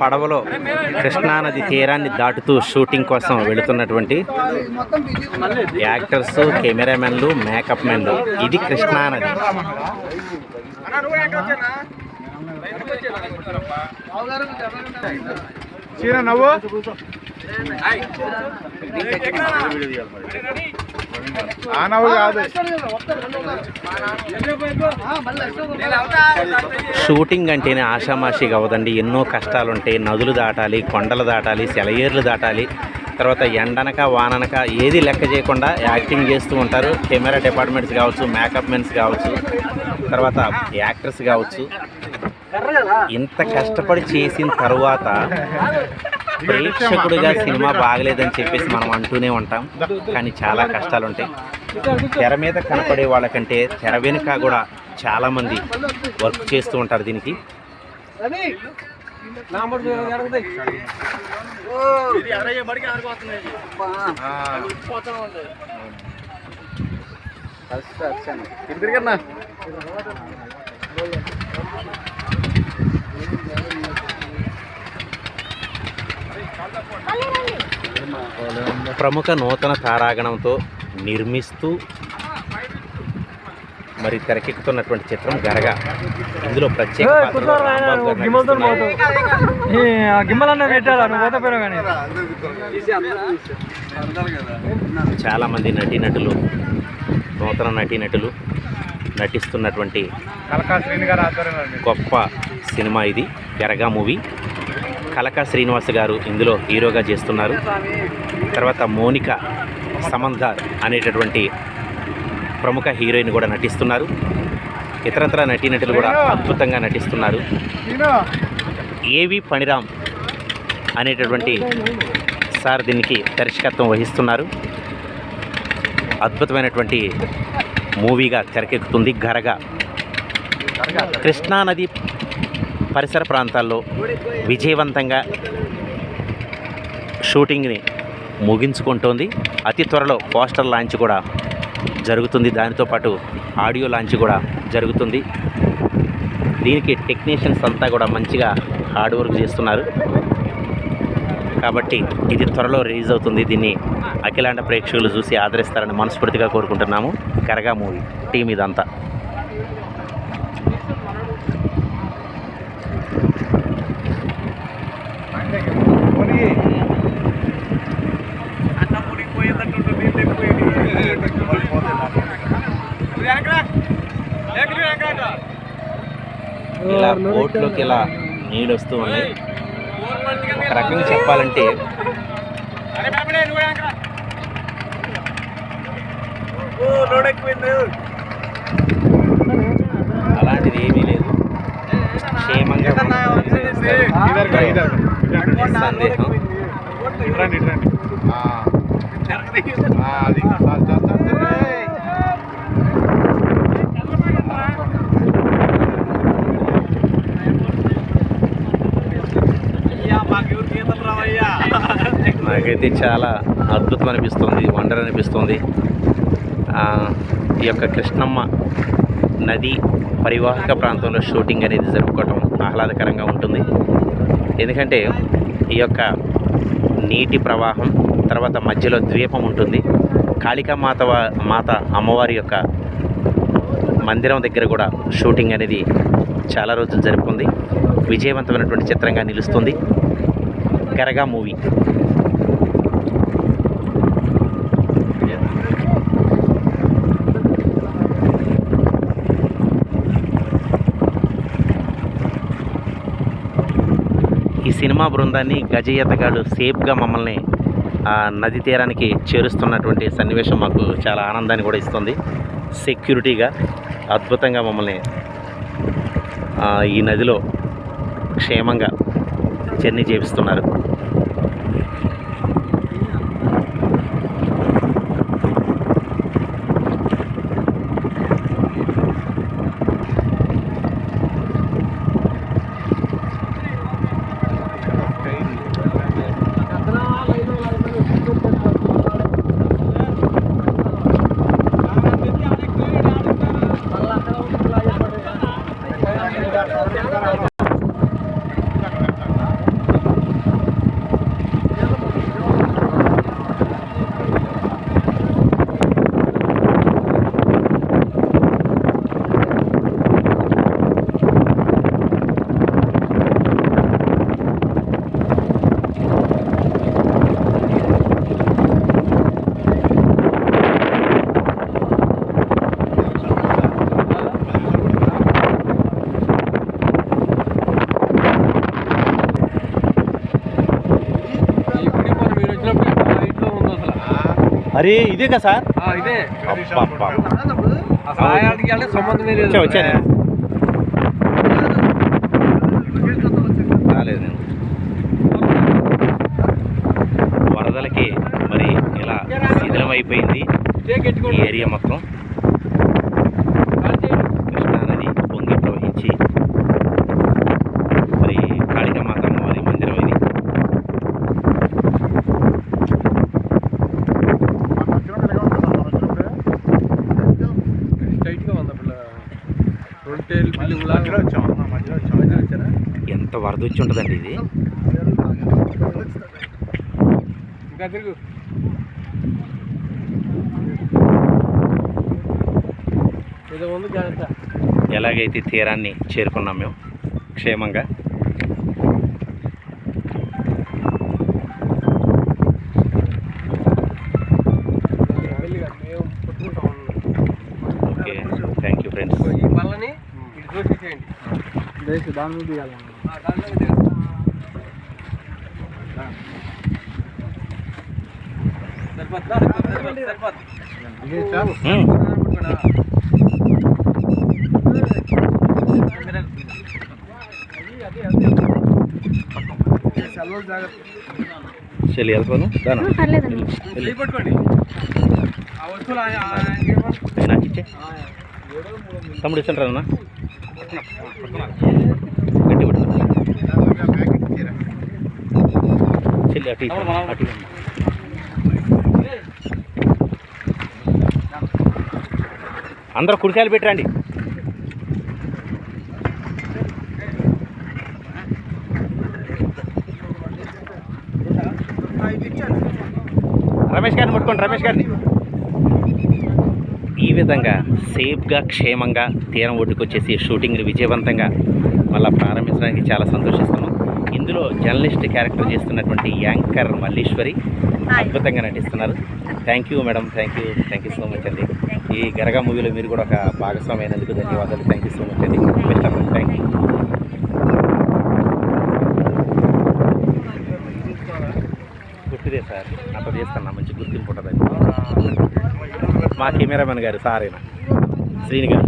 పడవలో కృష్ణానది తీరాన్ని దాటుతూ షూటింగ్ కోసం వెళుతున్నటువంటి యాక్టర్స్, కెమెరామెన్లు, మేకప్ మెన్లు. ఇది కృష్ణానది. నవ్వు కాదు. షూటింగ్ అంటేనే ఆషామాషిగా అవదండి. ఎన్నో కష్టాలు ఉంటాయి. నదులు దాటాలి, కొండలు దాటాలి, సెలయేర్లు దాటాలి. తర్వాత ఎండనక వాననక ఏది లెక్క చేయకుండా యాక్టింగ్ చేస్తూ ఉంటారు. కెమెరా డిపార్ట్మెంట్స్ కావచ్చు, మేకప్ మెన్స్ కావచ్చు, తర్వాత యాక్టర్స్ కావచ్చు. ఇంత కష్టపడి చేసిన తర్వాత ప్రేక్షకుడిగా సినిమా బాగలేదని చెప్పేసి మనం అంటూనే ఉంటాం. కానీ చాలా కష్టాలు ఉంటాయి. తెర మీద కనపడే వాళ్ళకంటే తెర వెనుక కూడా చాలామంది వర్క్ చేస్తూ ఉంటారు దీనికి. ప్రముఖ నూతన తారాగణంతో నిర్మిస్తూ మరి తెరకెక్కుతున్నటువంటి చిత్రం గరగ. ఇందులో ప్రత్యేక చాలామంది నటీనటులు, నూతన నటీనటులు నటిస్తున్నటువంటి గొప్ప సినిమా ఇది గరగ మూవీ. కలకా శ్రీనివాస్ గారు ఇందులో హీరోగా చేస్తున్నారు. తర్వాత మోనిక సమందార్ అనేటటువంటి ప్రముఖ హీరోయిన్ కూడా నటిస్తున్నారు. ఇతరత్ర నటీనటులు కూడా అద్భుతంగా నటిస్తున్నారు. ఏవి పణిరామ్ అనేటటువంటి సార్ దీనికి దర్శకత్వం వహిస్తున్నారు. అద్భుతమైనటువంటి మూవీగా తెరకెక్కుతుంది గరగ. కృష్ణానది పరిసర ప్రాంతాల్లో విజయవంతంగా షూటింగ్ని ముగించుకుంటోంది. అతి త్వరలో పోస్టర్ లాంచ్ కూడా జరుగుతుంది. దానితో పాటు ఆడియో లాంచ్ కూడా జరుగుతుంది. దీనికి టెక్నీషియన్స్ అంతా కూడా మంచిగా హార్డ్ వర్క్ చేస్తున్నారు. కాబట్టి ఇది త్వరలో రిలీజ్ అవుతుంది. దీన్ని అఖిలాండ ప్రేక్షకులు చూసి ఆదరిస్తారని మనస్ఫూర్తిగా కోరుకుంటున్నాము. గరగ మూవీ టీం ఇదంతా. ఇలా బోట్లోకి ఇలా నీళ్ళు వస్తూ ఉన్నాయి. ఒక రకంగా చెప్పాలంటే అలాంటిది ఏమీ లేదు. క్షేమంగా సందేహం. నాకైతే చాలా అద్భుతం అనిపిస్తుంది, వండర్ అనిపిస్తుంది. ఈ యొక్క కృష్ణమ్మ నది పరివాహక ప్రాంతంలో షూటింగ్ అనేది జరుపుకోవటం ఆహ్లాదకరంగా ఉంటుంది. ఎందుకంటే ఈ యొక్క నీటి ప్రవాహం, తర్వాత మధ్యలో ద్వీపం ఉంటుంది. కాళికా మాత అమ్మవారి యొక్క మందిరం దగ్గర కూడా షూటింగ్ అనేది చాలా రోజులు జరుపుకుంది. విజయవంతమైనటువంటి చిత్రంగా నిలుస్తుంది గరగ మూవీ. ఈ సినిమా బృందాన్ని గజయతగాడు సేఫ్గా మమ్మల్ని నది తీరానికి చేరుస్తున్నటువంటి సన్నివేశం మాకు చాలా ఆనందాన్ని కూడా ఇస్తుంది. సెక్యూరిటీగా అద్భుతంగా మమ్మల్ని ఈ నదిలో క్షేమంగా జర్నీ చేపిస్తున్నారు. అరే ఇదే కదా సార్? ఇదే అబ్బా అసలు ఆయాడికి అంటే సంబంధమే లేదు. వచ్చా నేను రాలేదు నేను. వరదలకి మరి ఇలా శిథిలం అయిపోయింది ఈ ఏరియా మొత్తం. కృష్ణా నది పొంగి ప్రవహించి మరి కాళికామాత అమ్మవారి మందిరం ఇది. స్ట్రైట్గా ఉంది అప్పుడు రొట్టెలు బిల్డింగ్ లాగా మధ్యలో వచ్చాం వచ్చారా? ఎంత వరద వచ్చి ఉంటుందండి ఇది. ఇంకా తిరుగు. ఏదో ఉంది జాగ్రత్త. ఎలాగైతే తీరాన్ని చేరుకున్నాం మేము క్షేమంగా. వెళ్ళిగా మేము కొట్టుకుంటాం. Okay thank you friends. ఈ పళ్ళని ఇటు దోసేసేయండి. దాని మీద చెల్లి వెళ్ళిపోను దానా పట్టుకోండి ఆ వస్తువులు నాకు ఇచ్చే తమ్ముడు ఇచ్చాను రా గట్టి పట్టు చెల్లి అటు ఇవ్వు, అటు ఇవ్వు. అందరూ కుడికాయలు పెట్టరండి. రమేష్ గారిని పట్టుకోండి, రమేష్ గారిని. ఈ విధంగా సేఫ్గా క్షేమంగా తీరం ఒడ్డుకొచ్చేసి షూటింగ్ని విజయవంతంగా మళ్ళీ ప్రారంభించడానికి చాలా సంతోషిస్తున్నాం. ఇందులో జర్నలిస్ట్ క్యారెక్టర్ చేస్తున్నటువంటి యాంకర్ మల్లీశ్వరి అద్భుతంగా నటిస్తున్నారు. Thank you madam, thank you so much అండి. ఈ గరగా మూవీలో మీరు కూడా ఒక భాగస్వామి అయినందుకు ధన్యవాదాలు. థ్యాంక్ యూ సో మచ్ అండి. Best of luck. Thank you. గుర్తుదే సార్, అట్లా చేస్తాను, మంచి గుర్తింపు ఉంటుంది. మా కెమెరామెన్ గారు సారేనా శ్రీని గారు.